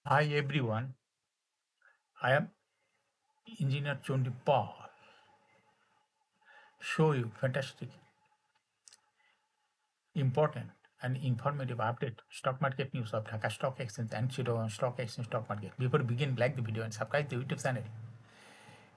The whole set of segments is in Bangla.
Hi everyone, I am Engineer Chondi Paul. Show you fantastic, important and informative update stock market news of Dhaka Stock Exchange and Chittagong Stock Exchange stock market. Before we begin, like the video and subscribe the YouTube channel.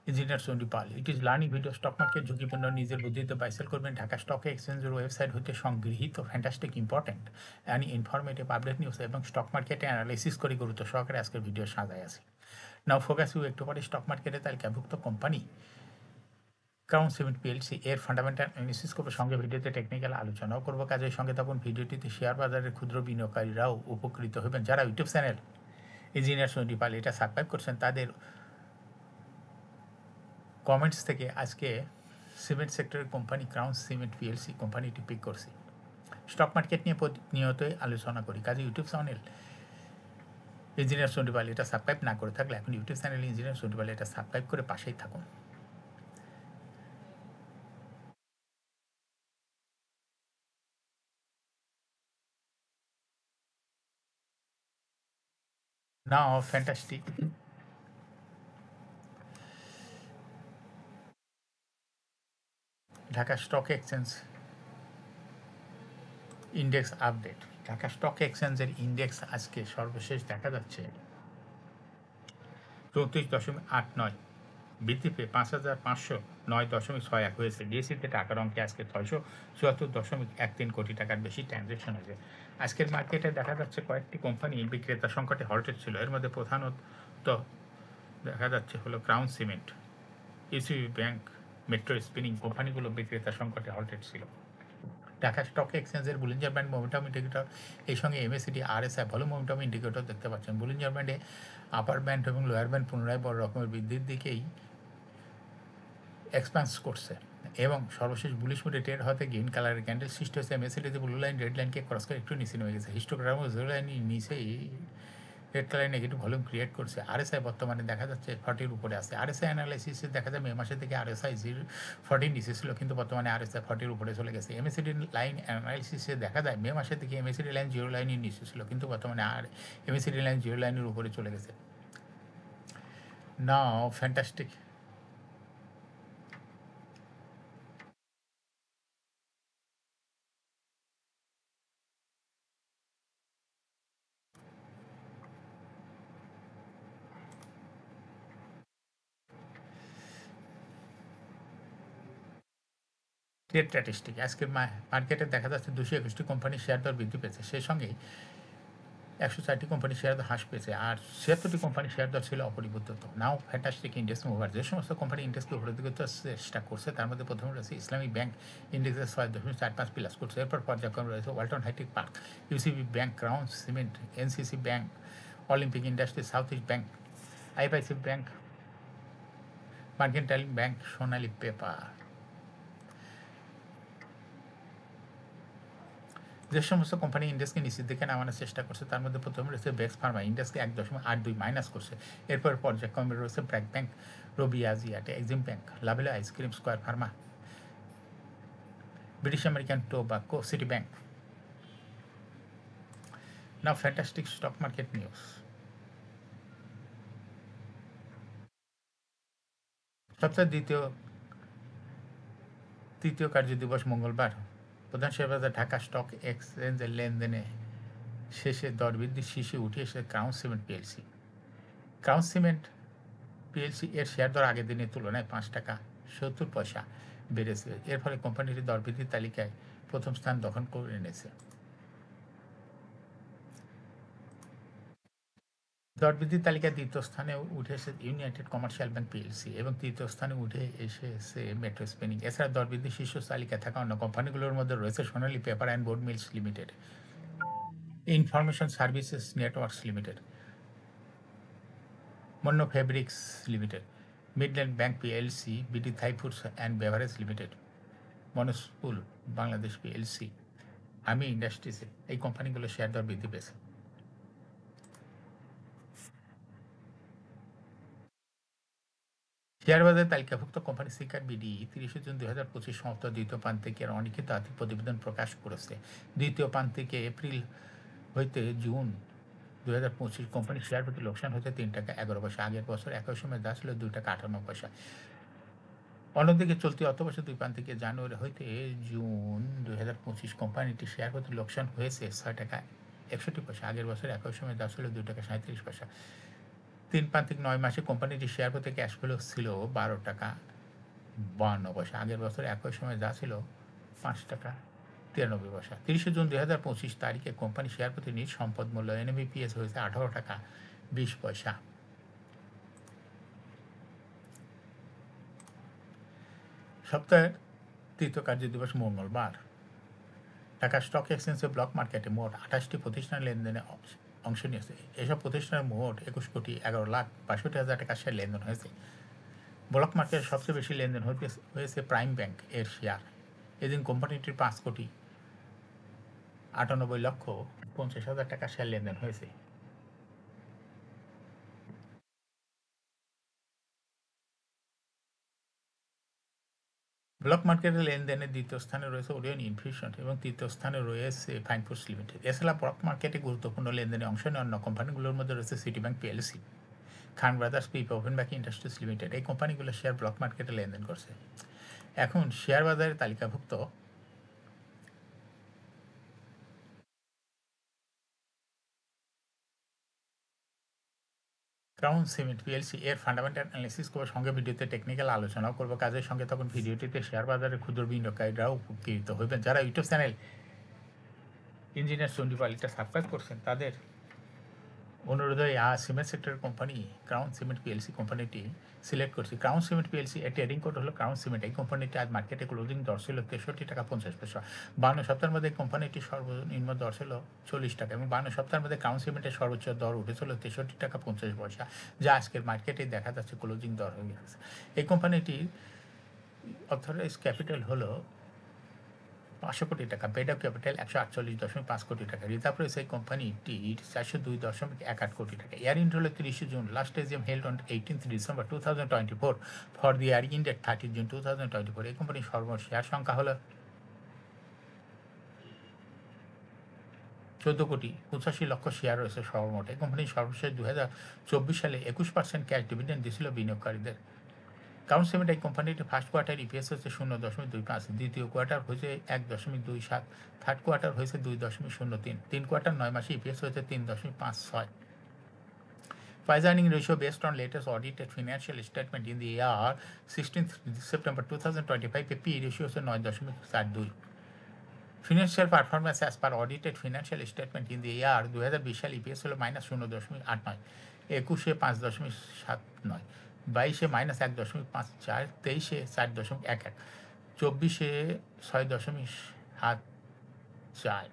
Engineer Chandi Pal it is learning video stock market ঝুঁকিপূর্ণ নিজের বুদ্ধিতে বাইসেল করবেন ঢাকা স্টক এক্সচেঞ্জের ওয়েবসাইট হতে সংগৃহীত fantastic important and informative update news এবং স্টক মার্কেটে অ্যানালাইসিস করে গুরুত্ব সহকারে আজকের ভিডিও সাজায় আছে নাও ফোকাস ইউ একটু পরে স্টক মার্কেটে তালিকাভুক্ত কোম্পানি ক্রাউন সিমেন্ট পিএলসি এর ফান্ডামেন্টাল অ্যানালিসিস করবো, সঙ্গে ভিডিওতে টেকনিক্যাল আলোচনাও করবো। কাজের সঙ্গে তখন ভিডিওটিতে শেয়ার বাজারের ক্ষুদ্র বিনিয়োগকারীরাও উপকৃত হবেন। যারা YouTube channel engineer Chandi Pal এটা সাবস্ক্রাইব করছেন তাদের কমেন্টস থেকে আজকে সিমেন্ট সেক্টরের কোম্পানি ক্রাউন সিমেন্ট পিএলসি কোম্পানিটি পিক করছি। স্টক মার্কেট নিয়ে প্রতিনিয়তই আলোচনা করি, কাজে YouTube channel engineer Chandi Pal এটা সাবস্ক্রাইব না করে থাকলে এখন YouTube channel engineer Chandi Pal এটা সাবস্ক্রাইব করে পাশেই থাকুন। Now fantastic Dhaka stock exchange index update. Dhaka stock এক্সচেঞ্জের ইন্ডেক্স আজকে সর্বশেষ দেখা যাচ্ছে 34.89 বৃদ্ধি পেয়ে 5,509.61 হয়েছে। ডিএসিতে টাকার অঙ্কে আজকে 674.13 কোটি টাকার বেশি ট্রানজ্যাকশন হয়েছে। আজকের মার্কেটে দেখা যাচ্ছে কয়েকটি কোম্পানি বিক্রেতা সংকটে হল্টেড ছিল। এর মধ্যে প্রধানত দেখা যাচ্ছে হলো crown cement, ECB bank, metro spinning কোম্পানিগুলো বিক্রেতা সংকটে হল্টেড ছিল। ঢাকা স্টক এক্সচেঞ্জের বুলিঞ্জার ব্যান্ড মোমেন্টাম ইন্ডিকেটর এই সঙ্গে এমএসিডি আরএসআই ভালো মোমেন্টাম ইন্ডিকেটর দেখতে পাচ্ছেন। বুলিঞ্জার ব্যান্ডে আপার ব্যান্ড এবং লোয়ার ব্যান্ড পুনরায় বড় রকমের বৃদ্ধির দিকেই এক্সপান্স করছে এবং সর্বশেষ বুলিশ মুডে ট্রেড হতে গ্রিন কালারের ক্যান্ডেল সৃষ্টি হয়েছে। এমএসিডিতে ব্লু লাইন রেড লাইনকে ক্রস করে একটু নিচে নেমে গেছে। হিস্টোগ্রাম ও জিরো লাইন নিচেই red colour negative volume create করছে। আরএসআই বর্তমানে দেখা যাচ্ছে 40-র উপরে আছে। আরএসআই অ্যানালাইসিসে দেখা যায় মে মাসে থেকে আরএসআই 40 নিচে ছিল, কিন্তু বর্তমানে আরএসআই 40-র উপরে চলে গেছে। এমএসিডি লাইন অ্যানালাইসিসে দেখা যায় মে মাসে থেকে এমএসিডি লাইন জিরো লাইনের নিচে ছিল, কিন্তু বর্তমানে আর এমএসিডি লাইন জিরো লাইনের উপরে চলে গেছে। নাও ফ্যান্টাস্টিক ট্রেড স্ট্যাটিস্টিক আজকের মার্কেটে দেখা যাচ্ছে 221টি কোম্পানির শেয়ার দর বৃদ্ধি পেয়েছে। সেই সঙ্গেই 104টি কোম্পানির শেয়ার দর হ্রাস পেয়েছে, আর 76টি কোম্পানির শেয়ার দর ছিল অপরিবর্তিত। নাও ফ্যান্টাস্টিক ইন্ডেক্স মুভার যে সমস্ত কোম্পানি ইন্ডেক্সকে উপরের দিকে চেষ্টা করছে তার মধ্যে প্রথমে রয়েছে ইসলামিক ব্যাংক, ইন্ডেক্সের 6.45 প্লাস করছে। এরপর পর্যায়ক্রমে রয়েছে Walton hitech park, UCB bank, Crown Cement, NCC bank, Olympic industry, South East bank, IFIC bank, Mercantile bank, Sonali paper. যে সমস্ত কোম্পানি ইন্ডেক্সকে নিচের দিকে নামানোর চেষ্টা করছে তার মধ্যে প্রথমে রয়েছে বেক্স ফার্মা, ইন্ডেক্সকে 1.82 মাইনাস করছে। এরপর পর্যায়ক্রমে রয়েছে BRAC bank, Robi Axiata, EXIM bank, Lovello ice cream, Square Pharma, British American Tobacco, City bank. Now fantastic stock market news. সপ্তাহের তৃতীয় কার্যদিবস মঙ্গলবার প্রধান শেয়ার বাজার ঢাকা স্টক এক্সচেঞ্জের লেনদেনে শেষে দর বৃদ্ধির শীর্ষে উঠে এসেছে crown Cement PLC. Crown Cement PLC এর শেয়ার দর আগের দিনের তুলনায় 5 টাকা 70 পয়সা বেড়েছে। এর ফলে কোম্পানিটি দরবৃদ্ধির তালিকায় প্রথম স্থান দখল করে এনেছে। দরবৃদ্ধির তালিকায় দ্বিতীয় স্থানে উঠে এসেছে ইউনাইটেড কমার্শিয়াল ব্যাংক পিএলসি এবং তৃতীয় স্থানে উঠে এসেছে মেট্রো স্পিনিং। এছাড়া দরবৃদ্ধির শীর্ষ তালিকায় থাকা অন্য কোম্পানিগুলোর মধ্যে রয়েছে Sonali paper and board mills limited, information services networks limited, Monno fabrics limited, Midland bank PLC, BD Thai foods and beverage limited, Monospool Bangladesh PLC, আমি ইন্ডাস্ট্রিজে এই কোম্পানিগুলো শেয়ার দর বৃদ্ধি পেয়েছে। শেয়ার বাজারে তালিকাভুক্ত কোম্পানি সিকার বিডি 30 জুন 2025 সমাপ্ত দ্বিতীয় প্রান্তিকের অনিক্ষিত আর্থিক প্রতিবেদন প্রকাশ করেছে। দ্বিতীয় প্রান্তিকে এপ্রিল হইতে জুন 2025 কোম্পানির শেয়ার প্রতি লোকসান হয়েছে 3 টাকা 11 পয়সা। আগের বছর একই সময় যা ছিল 2 টাকা 58 পয়সা। অন্যদিকে চলতি অর্থবর্ষের দুই প্রান্তিকে জানুয়ারি হইতে জুন 2025 কোম্পানিটি শেয়ার প্রতি লোকসান হয়েছে 6 টাকা 61 পয়সা। আগের বছর একই সময় যা ছিল 2 টাকা 37 পয়সা। তিন প্রান্তিক 9 মাসে কোম্পানিটির শেয়ার প্রতি ক্যাশ ফ্লো ছিল 12 টাকা 52 পয়সা। আগের বছর একই সময় যা ছিল 5 টাকা 93 পয়সা। 30 জুন 2025 তারিখে কোম্পানি শেয়ার প্রতি নিট সম্পদ মূল্য NMBPS হয়েছে 18 টাকা 20 পয়সা। সপ্তাহের তৃতীয় কার্যদিবস মঙ্গলবার। ঢাকা স্টক এক্সচেঞ্জে ব্লক মার্কেটে মোট 28টি প্রতিষ্ঠান লেনদেনে অংশ নিয়েছে। এসব প্রতিষ্ঠানের মোট 21,62,62,000 টাকার শেয়ার লেনদেন হয়েছে। ব্লক মার্কেটে সবচেয়ে বেশি লেনদেন হয়েছে প্রাইম ব্যাংক এর শেয়ার। এদিন কোম্পানিটির 5,98,50,50,000 টাকার শেয়ার লেনদেন হয়েছে। ব্লক মার্কেটের লেনদেনে দ্বিতীয় স্থানে রয়েছে ওরিয়ন ইনফিউশন এবং তৃতীয় স্থানে রয়েছে ফাইন ফুডস লিমিটেড। এছাড়া ব্লক মার্কেটে গুরুত্বপূর্ণ লেনদেনে অংশ নেওয়া অন্য কোম্পানিগুলোর মধ্যে রয়েছে সিটি ব্যাংক PLC, খান ব্রাদার্স পিপি, ওপেন ব্যাংক ইন্ডাস্ট্রিজ লিমিটেড। এই কোম্পানিগুলোর শেয়ার ব্লক মার্কেটে লেনদেন করছে। এখন শেয়ার বাজারে তালিকাভুক্ত ক্রাউন সিমেন্ট PLC এর ফান্ডামেন্টাল অ্যানালিসিস করবো, সঙ্গে ভিডিওতে টেকনিক্যাল আলোচনাও করবো। কাজের সঙ্গে তখন ভিডিওটিতে শেয়ার বাজারের ক্ষুদ্র বিনিয়োগকারীরাও উপকৃত হইবেন। যারা ইউটিউব চ্যানেল ইঞ্জিনিয়ার চণ্ডীপাল এটা সাবস্ক্রাইব করছেন তাদের অনুরোধে সিমেন্ট সেক্টরের কোম্পানি ক্রাউন সিমেন্ট PLC কোম্পানিটি সিলেক্ট করছি। ক্রাউন সিমেন্ট PLC এর ট্রেডিং কোড হলো ক্রাউন সিমেন্ট। এই কোম্পানিটি আজ মার্কেটে ক্লোজিং দর ছিল 63 টাকা 50 পয়সা। 52 সপ্তাহের মধ্যে কোম্পানিটির সর্বনিম্ন দর ছিল 40 টাকা এবং 52 সপ্তাহের মধ্যে ক্রাউন সিমেন্টের সর্বোচ্চ দর উঠেছিল 63 টাকা 50 পয়সা, যা আজকের মার্কেটে দেখা যাচ্ছে ক্লোজিং দর হয়ে গেছে। এই কোম্পানিটির অথরাইজ ক্যাপিটাল হলো 500 কোটি টাকা, পেড আপ ক্যাপিটাল 148.5 কোটি টাকা। রিজার্ভ রয়েছে এই কোম্পানিটির 402.18 কোটি টাকা। ইয়ার ইন্ড হলো 30 June. Last AGM held on 18th December 2024 for the year ইন্ড 30 June 2024। এই কোম্পানির সর্বমোট শেয়ার সংখ্যা হলো 14,85,00,000 শেয়ার রয়েছে সর্বমোট। এই কোম্পানির সর্বশেষ 2024 সালে 21% ক্যাশ ডিভিডেন্ড দিয়েছিল বিনিয়োগকারীদের। ক্রাউন সিমেন্ট এই কোম্পানিটি ফার্স্ট কোয়ার্টার EPS হচ্ছে 0.25, দ্বিতীয় কোয়ার্টার হয়েছে 1.27, থার্ড কোয়ার্টার হয়েছে 2.03, 3 কোয়ার্টার 9 মাসে EPS হয়েছে 3.56। Price earning ratio based on latest audited financial statement in the year 16th September 2025 पे P ratio হচ্ছে 9.42। Financial performance as per audited financial statement in the year 2020 সালে EPS হলো -0.89, 21-এ 5.79, 22-এ -1.54, 23-এ 4.11, 24-এ 6.74।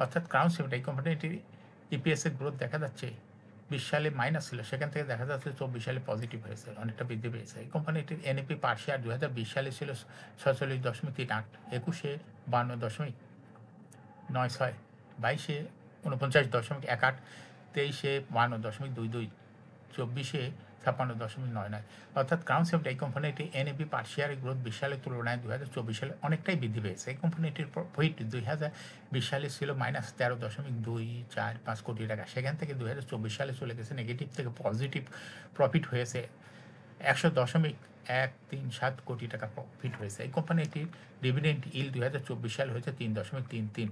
অর্থাৎ ক্রাউন সিমেন্ট এই কোম্পানিটির EPS-এর গ্রোথ দেখা যাচ্ছে 20 সালে মাইনাস ছিল, সেখান থেকে দেখা যাচ্ছে 24 সালে পজিটিভ হয়েছে, অনেকটা বৃদ্ধি পেয়েছে। এই কোম্পানিটির NAV পার শেয়ার 2020 সালে ছিল 46.38, 21-এ 52.96, 22-এ 49.18, 23-এ 52.22, 24-এ 56.99। অর্থাৎ ক্রাউন সিমেন্ট এই কোম্পানিটি NAV পার শেয়ারের গ্রোথ 20 সালের তুলনায় 2024 সালে অনেকটাই বৃদ্ধি পেয়েছে। এই কোম্পানিটির প্রফিট 2020 সালে ছিল -13.245 কোটি টাকা, সেখান থেকে 2024 সালে চলে গেছে নেগেটিভ থেকে পজিটিভ, প্রফিট হয়েছে 100.137 কোটি টাকা প্রফিট হয়েছে। এই কোম্পানিটির ডিভিডেন্ড ইল্ড 2024 সালে হয়েছে 3.33।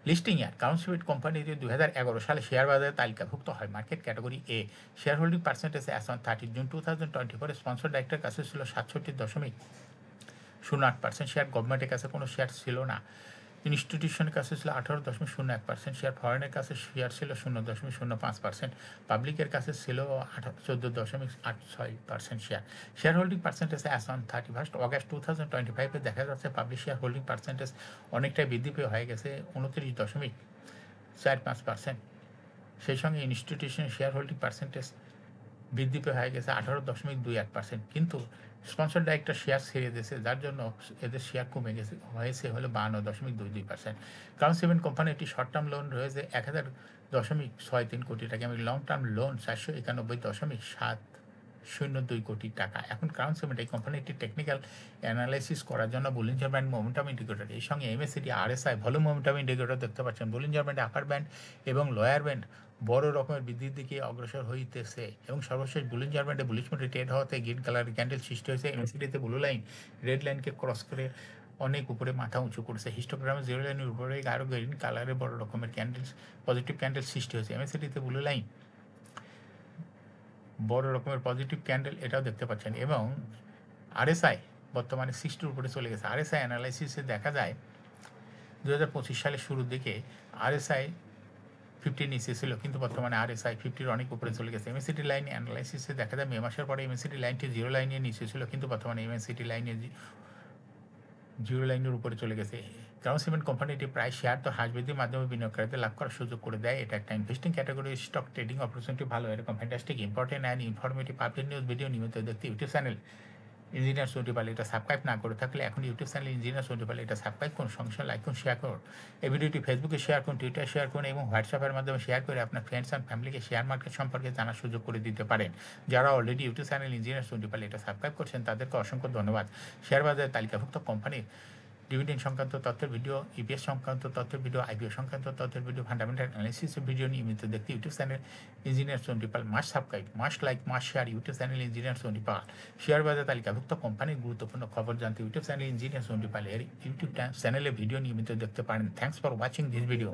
লিস্টিং ইয়ার ক্রাউন সিমেন্ট কোম্পানিটি 2011 সালে শেয়ার বাজারে তালিকাভুক্ত হয়। Market category A. Share holding percentage as on 30 June 2024 sponsor ডাইরেক্টরের কাছে ছিল 67.08%। শেয়ার গভর্নমেন্টের কাছে কোনো শেয়ার ছিল না। ইনস্টিটিউশনের কাছে ছিল 18.01% শেয়ার, ফরেনের কাছে শেয়ার ছিল 0.05%, পাবলিকের কাছে ছিল 14.86% share. Share holding percentage as on 31 August 2025 দেখা যাচ্ছে পাবলিক শেয়ার হোল্ডিং পার্সেন্টেজ অনেকটাই বৃদ্ধি পেয়ে হয়ে গেছে 29.45%। সেই সঙ্গে ইনস্টিটিউশনের শেয়ার হোল্ডিং পার্সেন্টেজ বৃদ্ধি পেয়ে হয়ে গেছে 18.21%। কিন্তু স্পন্সর ডাইরেক্টর শেয়ার ছেড়ে দিয়েছে, যার জন্য এদের শেয়ার কমে গেছে, হয়েছে হলো 52.22%। ক্রাউন সিমেন্ট কোম্পানিটি শর্ট টার্ম লোন রয়েছে 1000.63 কোটি টাকা এবং লং টার্ম লোন 491.7 2 কোটি টাকা। এখন ক্রাউন সিমেন্ট এই কোম্পানিটি টেকনিক্যাল অ্যানালাইসিস করার জন্য বলিঞ্জার ব্যান্ড মোমেন্টাম ইন্ডিকেটর এর সঙ্গে MACD RSI volume momentum indicator দেখতে পাচ্ছেন। বলিঞ্জার ব্যান্ড আপার ব্যান্ড এবং লোয়ার ব্যান্ড বড় রকমের বৃদ্ধির দিকে অগ্রসর হইতেছে এবং সর্বশেষ বুলিঞ্জার ব্যান্ডে বুলিশ মোডে ট্রেড হওয়াতে গ্রিন কালারের ক্যান্ডেল সৃষ্টি হয়েছে। এমএসিডিতে ব্লু লাইন রেড লাইনকে ক্রস করে অনেক উপরে মাথা উঁচু করেছে। হিস্টোগ্রামে জিরো লাইনের উপরে আরও গ্রিন কালারের বড় রকমের ক্যান্ডেল পজিটিভ ক্যান্ডেল সৃষ্টি হয়েছে। এমএসিডিতে ব্লু লাইন বড় রকমের পজিটিভ ক্যান্ডেল এটাও দেখতে পাচ্ছেন এবং আরএসআই বর্তমানে 60-র উপরে চলে গেছে। আরএসআই অ্যানালাইসিসে দেখা যায় 2025 সালের শুরুর দিকে আরএসআই 50 নিচে ছিল, কিন্তু বর্তমানে আরএসআই 50-র অনেক উপরে চলে গেছে। এমএসিডি লাইন অ্যানালাইসিসে দেখা যায় মে মাসের পরে এমএসিডি লাইনটি জিরো লাইনের নিচে ছিল, কিন্তু বর্তমানে এমএসিডি লাইনে জিরো লাইনের উপরে চলে গেছে। ক্রাউন সিমেন্ট কোম্পানিটি প্রায় শেয়ার তো হ্রাস বৃদ্ধির মাধ্যমে বিনিয়োগকারীদের লাভ করার সুযোগ করে দেয়। এটা একটা investing category stock trading opportunity ভালো। এরকম fantastic important and informative update news video নিয়মিত দেখতে YouTube channel engineer Sohel Pal এটা সাবস্ক্রাইব না করে থাকলে এখন YouTube channel engineer Sohel Pal এটা সাবস্ক্রাইব করুন, সঙ্গে লাইক করুন, শেয়ার করুন। এই ভিডিওটি ফেসবুকে শেয়ার করুন, টুইটারে শেয়ার করুন এবং হোয়াটসঅ্যাপের মাধ্যমে শেয়ার করে আপনার ফ্রেন্ডস অ্যান্ড ফ্যামিলিকে শেয়ার মার্কেট সম্পর্কে জানার সুযোগ করে দিতে পারেন। যারা already YouTube channel engineer Sohel Pal এটা সাবস্ক্রাইব করছেন তাদেরকে অসংখ্য ধন্যবাদ। শেয়ার বাজারে তালিকাভুক্ত কোম্পানির ডিভিডেন্ড সংক্রান্ত তথ্যের ভিডিও, ইপিএস সংক্রান্ত তথ্যের ভিডিও, আইপিও সংক্রান্ত তথ্যের ভিডিও, ফান্ডামেন্টাল অ্যানালিসিসের ভিডিও নিয়মিত দেখতে YouTube channel engineer Sohel Pal must subscribe, must like, must share YouTube channel engineer Sohel Pal. Share বাজার তালিকাভুক্ত কোম্পানির গুরুত্বপূর্ণ খবর জানতে YouTube channel engineer Sohel Pal এর ইউটিউব চ্যানেলে ভিডিও নিয়মিত দেখতে পারেন। Thanks for watching this video.